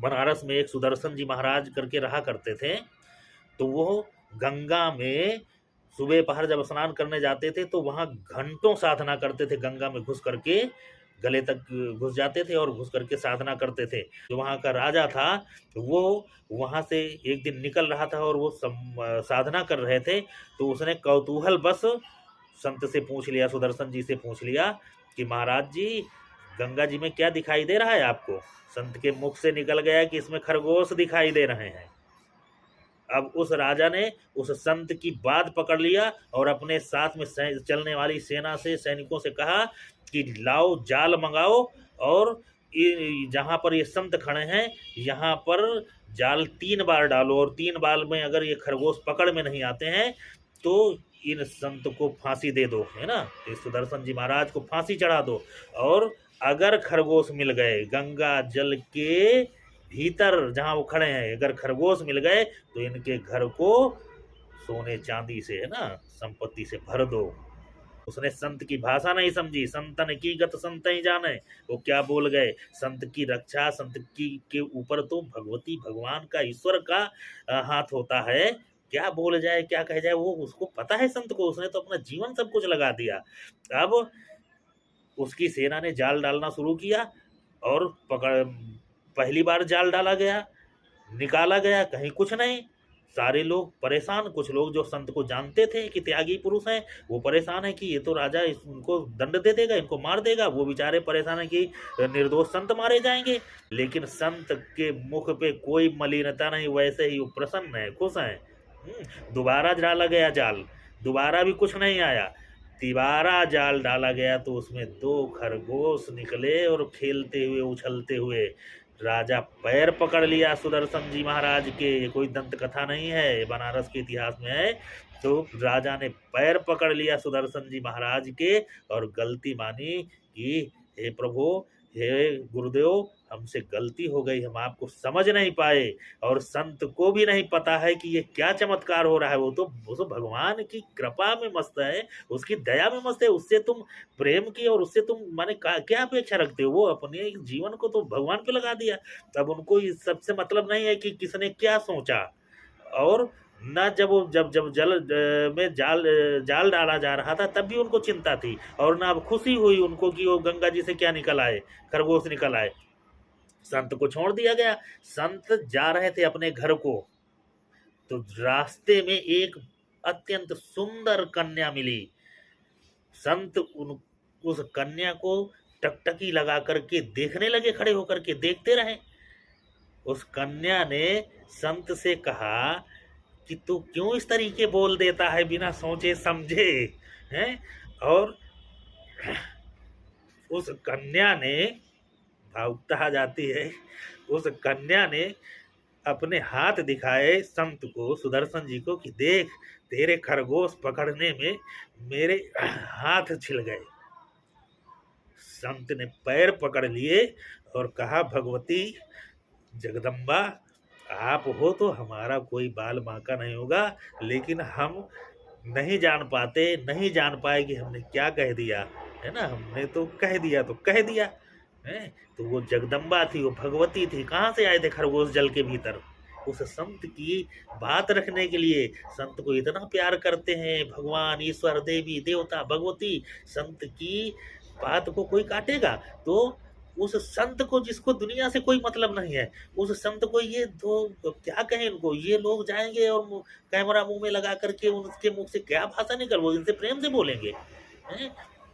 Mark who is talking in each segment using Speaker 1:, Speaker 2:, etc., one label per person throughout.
Speaker 1: बनारस में एक सुदर्शन जी महाराज करके रहा करते थे। तो वो गंगा में सुबह पहर जब स्नान करने जाते थे तो वहाँ घंटों साधना करते थे, गंगा में घुस करके गले तक घुस जाते थे और घुस करके साधना करते थे। जो वहाँ का राजा था वो वहाँ से एक दिन निकल रहा था और वो साधना कर रहे थे, तो उसने कौतूहल बस संत से पूछ लिया, सुदर्शन जी से पूछ लिया कि महाराज जी, गंगा जी में क्या दिखाई दे रहा है आपको? संत के मुख से निकल गया कि इसमें खरगोश दिखाई दे रहे हैं। अब उस राजा ने उस संत की बात पकड़ लिया और अपने साथ में चलने वाली सेना से सैनिकों से कहा कि लाओ जाल मंगाओ और जहां पर ये संत खड़े हैं यहाँ पर जाल 3 बार डालो और 3 बार में अगर ये खरगोश पकड़ में नहीं आते हैं तो इन संत को फांसी दे दो, है ना, इस सुदर्शन जी महाराज को फांसी चढ़ा दो। और अगर खरगोश मिल गए गंगा जल के भीतर जहां वो खड़े हैं, अगर खरगोश मिल गए तो इनके घर को सोने चांदी से, है ना, संपत्ति से भर दो। उसने संत की भाषा नहीं समझी, संतन की गत संत ही जाने, वो क्या बोल गए। संत की रक्षा, संत की के ऊपर तो भगवती भगवान का, ईश्वर का हाथ होता है। क्या बोल जाए क्या कह जाए वो उसको पता है संत को, उसने तो अपना जीवन सब कुछ लगा दिया। अब उसकी सेना ने जाल डालना शुरू किया और पहली बार जाल डाला गया, निकाला गया, कहीं कुछ नहीं। सारे लोग परेशान, कुछ लोग जो संत को जानते थे कि त्यागी पुरुष हैं वो परेशान है कि ये तो राजा इनको दंड दे देगा, इनको मार देगा। वो बेचारे परेशान है कि निर्दोष संत मारे जाएंगे। लेकिन संत के मुख पे कोई मलिनता नहीं, वैसे ही वो प्रसन्न है, खुश हैं। दोबारा डाला गया जाल, दोबारा भी कुछ नहीं आया। तिबारा जाल डाला गया तो उसमें 2 खरगोश निकले और खेलते हुए उछलते हुए। राजा पैर पकड़ लिया सुदर्शन जी महाराज के, ये कोई दंत कथा नहीं है, ये बनारस के इतिहास में है। तो राजा ने पैर पकड़ लिया सुदर्शन जी महाराज के और गलती मानी कि हे प्रभु, हे गुरुदेव, हमसे गलती हो गई, हम आपको समझ नहीं पाए। और संत को भी नहीं पता है कि ये क्या चमत्कार हो रहा है। वो तो भगवान की कृपा में मस्त है, उसकी दया में मस्त है। उससे तुम प्रेम की और उससे तुम माने क्या अपेक्षा रखते हो? वो अपने जीवन को तो भगवान पे लगा दिया। तब उनको इस सबसे मतलब नहीं है कि किसने क्या सोचा। और न जब वो जब जल में जाल डाला जा रहा था तब भी उनको चिंता थी, और ना अब खुशी हुई उनको कि वो गंगा जी से क्या निकल आए, खरगोश निकल आए। संत को छोड़ दिया गया। संत जा रहे थे अपने घर को, तो रास्ते में एक अत्यंत सुंदर कन्या मिली। संत उस कन्या को टकटकी लगा करके देखने लगे, खड़े होकर के देखते रहे। उस कन्या ने संत से कहा कि तू क्यों इस तरीके बोल देता है बिना सोचे समझे, हैं? और उस कन्या ने, भावुकता आ जाती है, उस कन्या ने अपने हाथ दिखाए संत को, सुदर्शन जी को, कि देख तेरे खरगोश पकड़ने में मेरे हाथ छिल गए। संत ने पैर पकड़ लिए और कहा, भगवती जगदम्बा, आप हो तो हमारा कोई बाल बांका नहीं होगा, लेकिन हम नहीं जान पाते, नहीं जान पाए कि हमने क्या कह दिया, है ना। हमने तो कह दिया तो कह दिया है। तो वो जगदम्बा थी, वो भगवती थी, कहाँ से आए थे खरगोश जल के भीतर? उस संत की बात रखने के लिए। संत को इतना प्यार करते हैं भगवान, ईश्वर, देवी देवता, भगवती। संत की बात को कोई काटेगा? तो उस संत को, जिसको दुनिया से कोई मतलब नहीं है, उस संत को ये तो क्या कहें इनको, ये लोग जाएंगे और कैमरा मुंह में लगा करके उनके मुख से क्या भाषा निकल, वो इनसे प्रेम से बोलेंगे, हैं?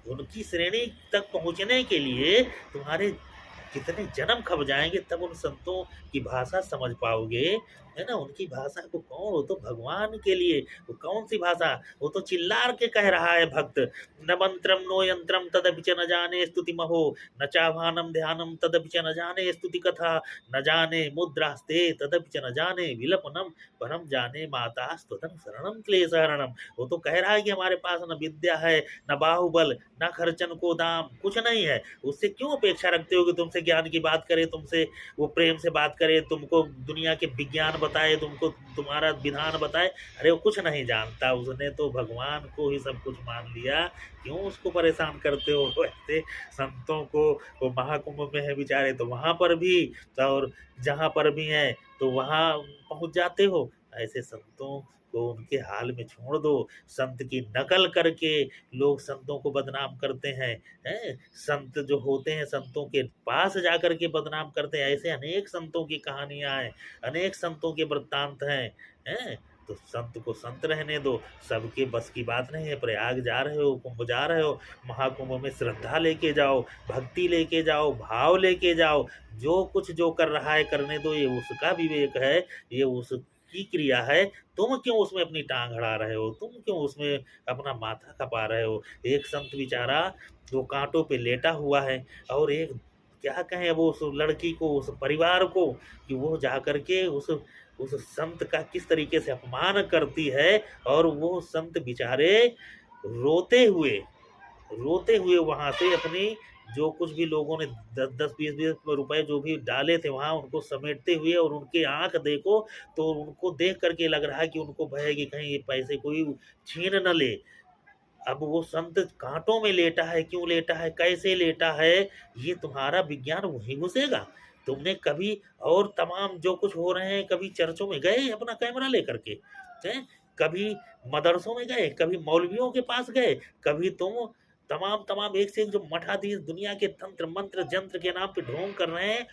Speaker 1: उनकी श्रेणी तक पहुंचने के लिए तुम्हारे कितने जन्म खप जाएंगे, तब उन संतों की भाषा समझ पाओगे, है ना। उनकी भाषा को कौन, वो तो भगवान के लिए, वो कौन सी भाषा, वो तो चिल्लार के कह रहा है भक्त। न मंत्रम नो यंत्रम तदपि च न जाने स्तुति महो, न चाह्वानम ध्यानम तदपि च न जाने स्तुति कथा, न जाने मुद्रास्ते तदपि च न जाने विलपनम, परम जाने माता स्तुतम शरणम क्लेश हरणम। वो तो कह रहा है कि हमारे पास न विद्या है, न बाहुबल, न खर्चन को दाम, कुछ नहीं है। उससे क्यों अपेक्षा रखते हो कि तुमसे तुमसे ज्ञान की बात करे, तुमसे वो प्रेम से बात करे, तुमको दुनिया के विज्ञान बताए, तुमको तुम्हारा विधान बताए, अरे वो कुछ नहीं जानता, उसने तो भगवान को ही सब कुछ मान लिया, क्यों उसको परेशान करते हो? ऐसे संतों को वो महाकुंभ में है बेचारे तो वहाँ पर भी, और जहाँ पर भी हैं तो वहाँ पहुँच जाते हो। ऐसे संतों को उनके हाल में छोड़ दो। संत की नकल करके लोग संतों को बदनाम करते हैं, हैं? संत जो होते हैं संतों के पास जाकर के बदनाम करते हैं। ऐसे अनेक संतों की कहानियाँ हैं, अनेक संतों के वृत्तांत हैं, हैं? तो संत को संत रहने दो, सबके बस की बात नहीं है। प्रयाग जा रहे हो, कुंभ जा रहे हो, महाकुंभ में श्रद्धा लेके जाओ, भक्ति लेके जाओ, भाव लेके जाओ, जो कुछ जो कर रहा है करने दो, ये उसका विवेक है, ये उसकी क्रिया है। तुम क्यों उसमें अपनी टांग अड़ा रहे हो? तुम क्यों उसमें अपना माथा खपा रहे हो? एक संत बेचारा जो कांटों पे लेटा हुआ है, और एक क्या कहें वो उस लड़की को, उस परिवार को, कि वो जा करके उस संत का किस तरीके से अपमान करती है, और वो संत बेचारे रोते हुए वहां से अपनी जो कुछ भी लोगों ने 10-10 20-20 रुपए जो भी डाले थे वहां, उनको समेटते हुए, और उनके आंख देखो तो उनको देख करके लग रहा है कि उनको भय है कि कहीं ये पैसे कोई छीन न ले। अब वो संत कांटों में लेटा है, क्यों लेटा है, कैसे लेटा है, ये तुम्हारा विज्ञान वहीं घुसेगा। तुमने कभी और तमाम जो कुछ हो रहे हैं, कभी चर्चों में गए अपना कैमरा लेकर के, हैं? कभी मदरसों में गए, कभी मौलवियों के पास गए, कभी तुम तमाम तमाम एक से एक जो मठाधीश दुनिया के तंत्र मंत्र जंत्र के नाम पे ढोंग कर रहे हैं,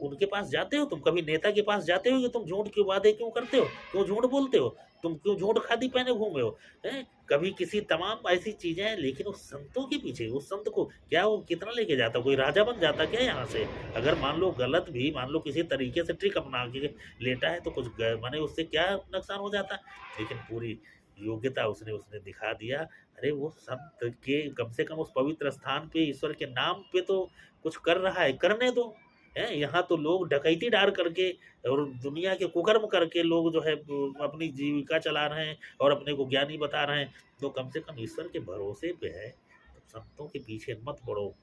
Speaker 1: उनके पास जाते हो? तुम कभी नेता के पास जाते हो कि तुम झूठ के वादे क्यों करते हो, क्यों झूठ बोलते हो, तुम क्यों झूठ खादी पहने घूमे हो, हैं? कभी किसी तमाम ऐसी चीजें हैं, लेकिन उस संतों के पीछे, उस संत को क्या वो कितना लेके जाता, कोई राजा बन जाता क्या यहाँ से? अगर मान लो गलत भी, मान लो किसी तरीके से ट्रिक अपना के लेटा है तो कुछ माने उससे क्या नुकसान हो जाता, लेकिन पूरी योग्यता उसने उसने दिखा दिया। अरे वो संत के कम से कम उस पवित्र स्थान पे ईश्वर के नाम पे तो कुछ कर रहा है, करने दो। है यहाँ तो लोग डकैती डार करके और दुनिया के कुकर्म करके लोग जो है अपनी जीविका चला रहे हैं और अपने को ज्ञानी बता रहे हैं। तो कम से कम ईश्वर के भरोसे पे है, तो संतों के पीछे मत पड़ो।